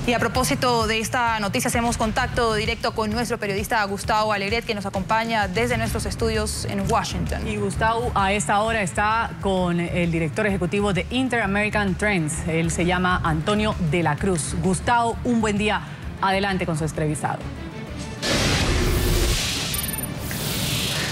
Y a propósito de esta noticia, hacemos contacto directo con nuestro periodista Gustavo Alegret, que nos acompaña desde nuestros estudios en Washington. Y Gustavo a esta hora está con el director ejecutivo de Inter-American Trends. Él se llama Antonio de la Cruz. Gustavo, un buen día. Adelante con su entrevistado.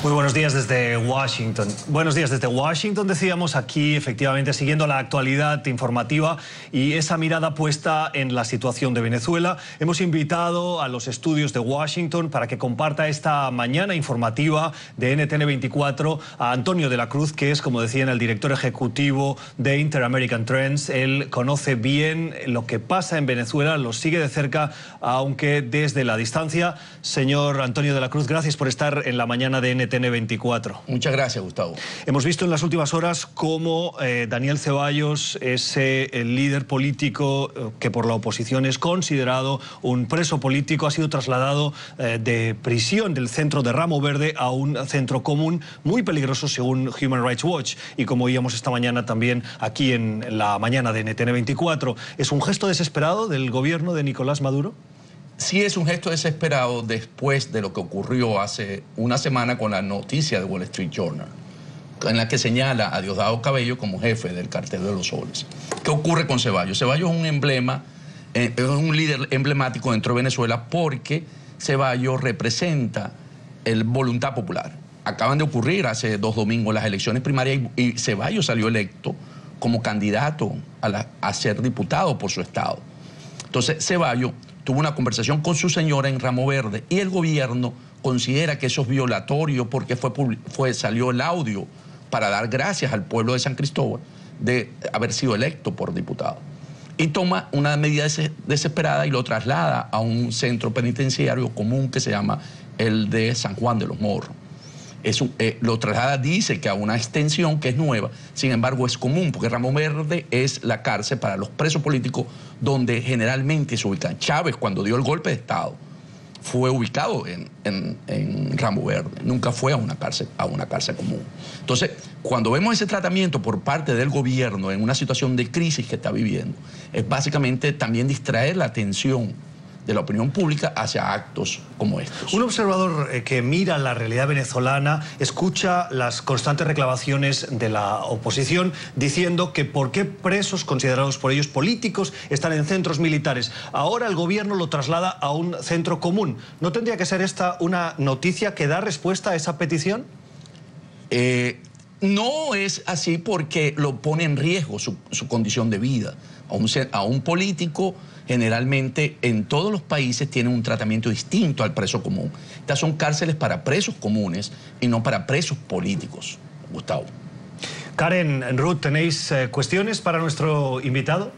Muy buenos días desde Washington. Buenos días desde Washington, decíamos, aquí efectivamente siguiendo la actualidad informativa y esa mirada puesta en la situación de Venezuela. Hemos invitado a los estudios de Washington para que comparta esta mañana informativa de NTN 24 a Antonio de la Cruz, que es, como decían, el director ejecutivo de Inter-American Trends. Él conoce bien lo que pasa en Venezuela, lo sigue de cerca, aunque desde la distancia. Señor Antonio de la Cruz, gracias por estar en la mañana de NTN 24. Muchas gracias, Gustavo. Hemos visto en las últimas horas cómo Daniel Ceballos, ese líder político que por la oposición es considerado un preso político, ha sido trasladado de prisión del centro de Ramo Verde a un centro común muy peligroso según Human Rights Watch. Y como oíamos esta mañana también aquí en la mañana de NTN 24, ¿es un gesto desesperado del gobierno de Nicolás Maduro? Sí, es un gesto desesperado después de lo que ocurrió hace una semana con la noticia de Wall Street Journal, en la que señala a Diosdado Cabello como jefe del Cartel de los Soles. ¿Qué ocurre con Ceballos? Ceballos es un emblema, es un líder emblemático dentro de Venezuela porque Ceballos representa el voluntad popular. Acaban de ocurrir hace 2 domingos las elecciones primarias y Ceballos salió electo como candidato a ser diputado por su estado. Entonces, Ceballos tuvo una conversación con su señora en Ramo Verde y el gobierno considera que eso es violatorio porque salió el audio para dar gracias al pueblo de San Cristóbal de haber sido electo por diputado. Y toma una medida desesperada y lo traslada a un centro penitenciario común que se llama el de San Juan de los Morros. Lo traslada, dice que a una extensión que es nueva, sin embargo es común, porque Ramo Verde es la cárcel para los presos políticos donde generalmente se ubican. Chávez, cuando dio el golpe de Estado, fue ubicado en Ramo Verde, nunca fue a una cárcel común. Entonces, cuando vemos ese tratamiento por parte del gobierno en una situación de crisis que está viviendo, es básicamente también distraer la atención de la opinión pública hacia actos como estos. Un observador que mira la realidad venezolana escucha las constantes reclamaciones de la oposición diciendo que por qué presos considerados por ellos políticos están en centros militares. Ahora el gobierno lo traslada a un centro común. ¿No tendría que ser esta una noticia que da respuesta a esa petición? No es así porque lo pone en riesgo su condición de vida. A un político generalmente en todos los países tiene un tratamiento distinto al preso común. Estas son cárceles para presos comunes y no para presos políticos, Gustavo. Karen, Ruth, ¿tenéis cuestiones para nuestro invitado?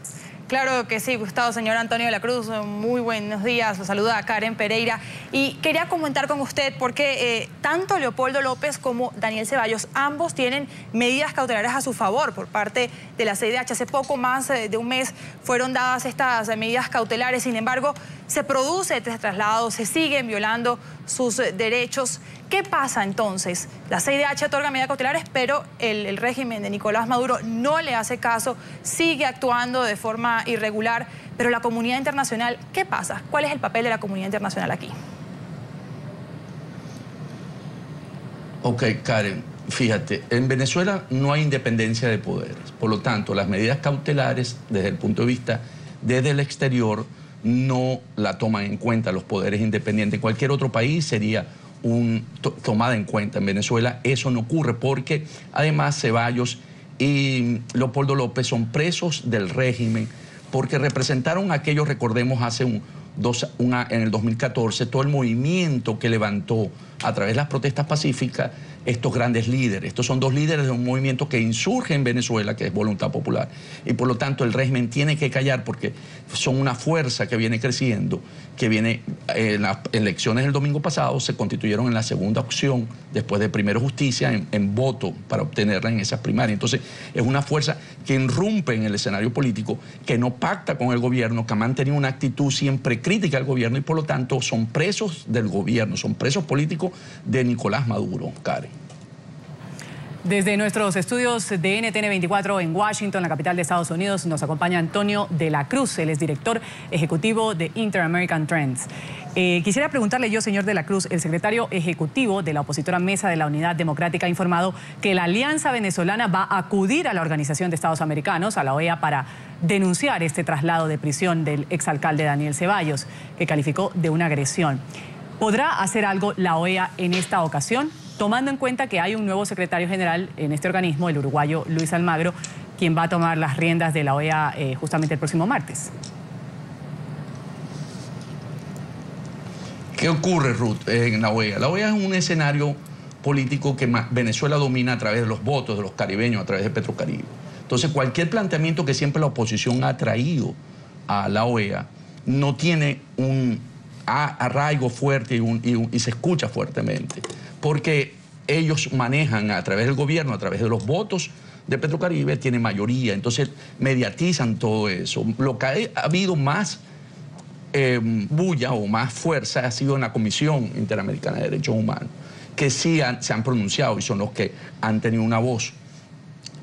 Claro que sí, Gustavo. Señor Antonio de la Cruz, muy buenos días. Lo saluda a Karen Pereira. Y quería comentar con usted porque tanto Leopoldo López como Daniel Ceballos, ambos tienen medidas cautelares a su favor por parte de la CIDH. Hace poco más de un mes fueron dadas estas medidas cautelares. Sin embargo, se produce este traslado, se siguen violando sus derechos. ¿Qué pasa entonces? La CIDH otorga medidas cautelares, pero el régimen de Nicolás Maduro no le hace caso, sigue actuando de forma irregular. Pero la comunidad internacional, ¿qué pasa? ¿Cuál es el papel de la comunidad internacional aquí? Ok, Karen, fíjate, en Venezuela no hay independencia de poderes. Por lo tanto, las medidas cautelares, desde el punto de vista desde el exterior, no la toman en cuenta los poderes independientes. En cualquier otro país sería tomada en cuenta. En Venezuela eso no ocurre porque además Ceballos y Leopoldo López son presos del régimen porque representaron aquello, recordemos, hace en el 2014, todo el movimiento que levantó a través de las protestas pacíficas estos grandes líderes. Estos son 2 líderes de un movimiento que insurge en Venezuela, que es Voluntad Popular. Y por lo tanto el régimen tiene que callar porque son una fuerza que viene creciendo, que viene, en las elecciones del domingo pasado se constituyeron en la segunda opción, después de Primero Justicia, en voto para obtenerla en esas primarias. Entonces es una fuerza que irrumpe en el escenario político, que no pacta con el gobierno, que ha mantenido una actitud siempre crítica al gobierno y por lo tanto son presos del gobierno, son presos políticos de Nicolás Maduro, Karen. Desde nuestros estudios de NTN 24 en Washington, la capital de Estados Unidos, nos acompaña Antonio de la Cruz. Él es director ejecutivo de Inter-American Trends. Quisiera preguntarle yo, señor de la Cruz, el secretario ejecutivo de la opositora Mesa de la Unidad Democrática ha informado que la Alianza Venezolana va a acudir a la Organización de Estados Americanos, a la OEA, para denunciar este traslado de prisión del exalcalde Daniel Ceballos, que calificó de una agresión. ¿Podrá hacer algo la OEA en esta ocasión, tomando en cuenta que hay un nuevo secretario general en este organismo, el uruguayo Luis Almagro, quien va a tomar las riendas de la OEA justamente el próximo martes? ¿Qué ocurre, Ruth, en la OEA? La OEA es un escenario político que Venezuela domina a través de los votos de los caribeños, a través de Petrocaribe. Entonces, cualquier planteamiento que siempre la oposición ha traído a la OEA no tiene un arraigo fuerte y se escucha fuertemente, porque ellos manejan a través del gobierno, a través de los votos de Petrocaribe, tienen mayoría, entonces mediatizan todo eso. Lo que ha habido más bulla o más fuerza ha sido en la Comisión Interamericana de Derechos Humanos, que sí se han pronunciado y son los que han tenido una voz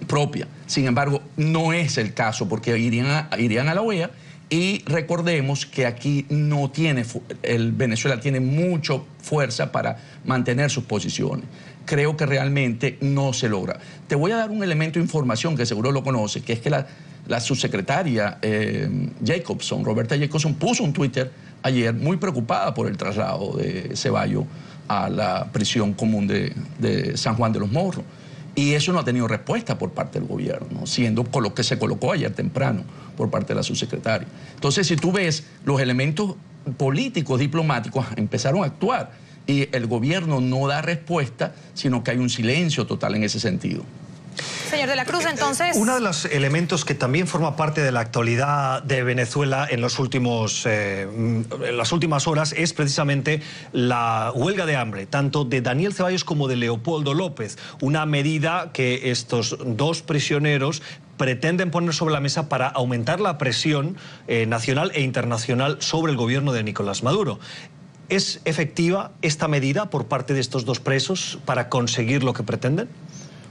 propia. Sin embargo, no es el caso, porque irían a la OEA. Y recordemos que aquí no tiene, Venezuela tiene mucha fuerza para mantener sus posiciones. Creo que realmente no se logra. Te voy a dar un elemento de información que seguro lo conoces, que es que la subsecretaria Jacobson, Roberta Jacobson, puso un Twitter ayer muy preocupada por el traslado de Ceballos a la prisión común de San Juan de los Morros. Y eso no ha tenido respuesta por parte del gobierno, siendo con lo que se colocó ayer temprano por parte de la subsecretaria. Entonces, si tú ves, los elementos políticos, diplomáticos empezaron a actuar y el gobierno no da respuesta, sino que hay un silencio total en ese sentido. Señor de la Cruz, entonces... Uno de los elementos que también forma parte de la actualidad de Venezuela en las últimas horas es precisamente la huelga de hambre, tanto de Daniel Ceballos como de Leopoldo López, una medida que estos dos prisioneros pretenden poner sobre la mesa para aumentar la presión nacional e internacional sobre el gobierno de Nicolás Maduro. ¿Es efectiva esta medida por parte de estos dos presos para conseguir lo que pretenden?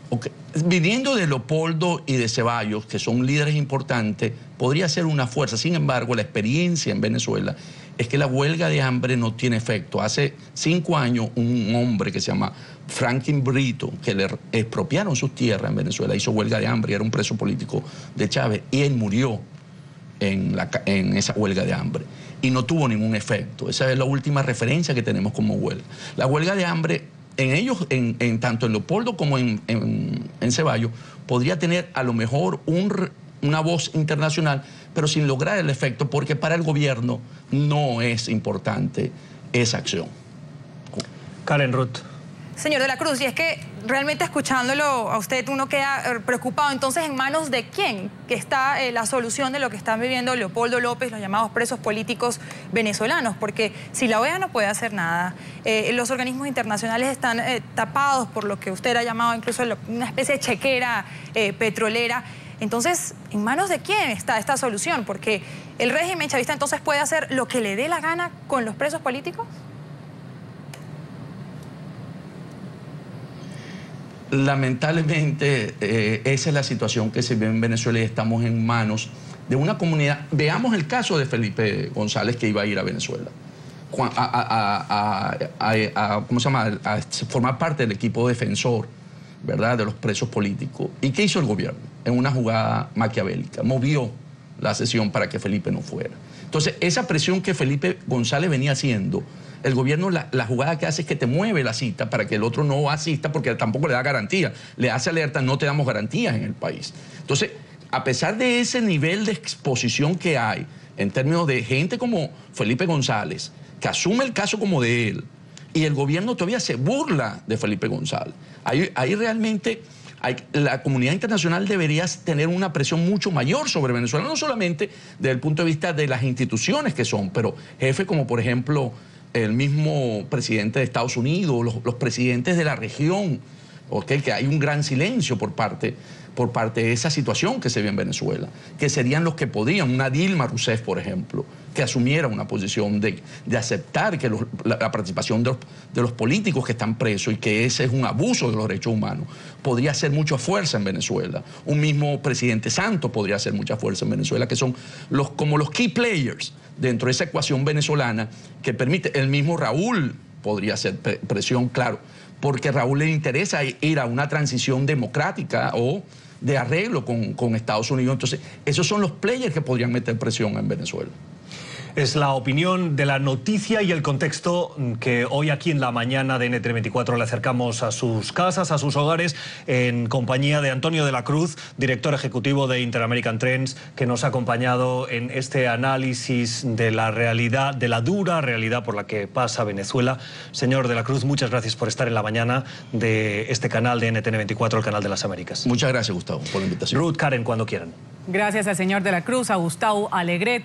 Okay. Viniendo de Leopoldo y de Ceballos, que son líderes importantes, podría ser una fuerza. Sin embargo, la experiencia en Venezuela es que la huelga de hambre no tiene efecto. Hace 5 años, un hombre que se llama Franklin Brito, que le expropiaron sus tierras en Venezuela, hizo huelga de hambre, era un preso político de Chávez, y él murió en esa huelga de hambre. Y no tuvo ningún efecto. Esa es la última referencia que tenemos como huelga. La huelga de hambre... En ellos, tanto en Leopoldo como en Ceballos, podría tener a lo mejor una voz internacional, pero sin lograr el efecto, porque para el gobierno no es importante esa acción. Karen Ruth. Señor de la Cruz, y es que realmente escuchándolo a usted uno queda preocupado. Entonces, ¿en manos de quién que está la solución de lo que están viviendo Leopoldo López, los llamados presos políticos venezolanos? Porque si la OEA no puede hacer nada, los organismos internacionales están tapados por lo que usted ha llamado incluso una especie de chequera petrolera. Entonces, ¿en manos de quién está esta solución? Porque el régimen chavista entonces puede hacer lo que le dé la gana con los presos políticos. Lamentablemente, esa es la situación que se ve en Venezuela y estamos en manos de una comunidad. Veamos el caso de Felipe González, que iba a ir a Venezuela ¿cómo se llama? A formar parte del equipo defensor, ¿verdad?, de los presos políticos. ¿Y qué hizo el gobierno? En una jugada maquiavélica, movió la sesión para que Felipe no fuera. Entonces, esa presión que Felipe González venía haciendo, el gobierno, la jugada que hace es que te mueve la cita para que el otro no asista, porque tampoco le da garantía. Le hace alerta, no te damos garantías en el país. Entonces, a pesar de ese nivel de exposición que hay, en términos de gente como Felipe González, que asume el caso como de él, y el gobierno todavía se burla de Felipe González, ahí realmente... la comunidad internacional debería tener una presión mucho mayor sobre Venezuela, no solamente desde el punto de vista de las instituciones que son, pero jefes como, por ejemplo, el mismo presidente de Estados Unidos, los presidentes de la región, ¿okay?, que hay un gran silencio por parte de esa situación que se ve en Venezuela, que serían los que podrían, una Dilma Rousseff, por ejemplo, que asumiera una posición de aceptar que la participación de los políticos que están presos y que ese es un abuso de los derechos humanos, podría hacer mucha fuerza en Venezuela. Un mismo presidente Santos podría hacer mucha fuerza en Venezuela, que son como los key players dentro de esa ecuación venezolana que permite. El mismo Raúl podría hacer presión, claro, porque a Raúl le interesa ir a una transición democrática o de arreglo con Estados Unidos. Entonces, esos son los players que podrían meter presión en Venezuela. Es la opinión de la noticia y el contexto que hoy aquí en la mañana de NTN24 le acercamos a sus casas, a sus hogares, en compañía de Antonio de la Cruz, director ejecutivo de Inter-American Trends, que nos ha acompañado en este análisis de la realidad, de la dura realidad por la que pasa Venezuela. Señor de la Cruz, muchas gracias por estar en la mañana de este canal de NTN24, el canal de las Américas. Muchas gracias, Gustavo, por la invitación. Ruth, Karen, cuando quieran. Gracias al señor de la Cruz, a Gustavo Alegret.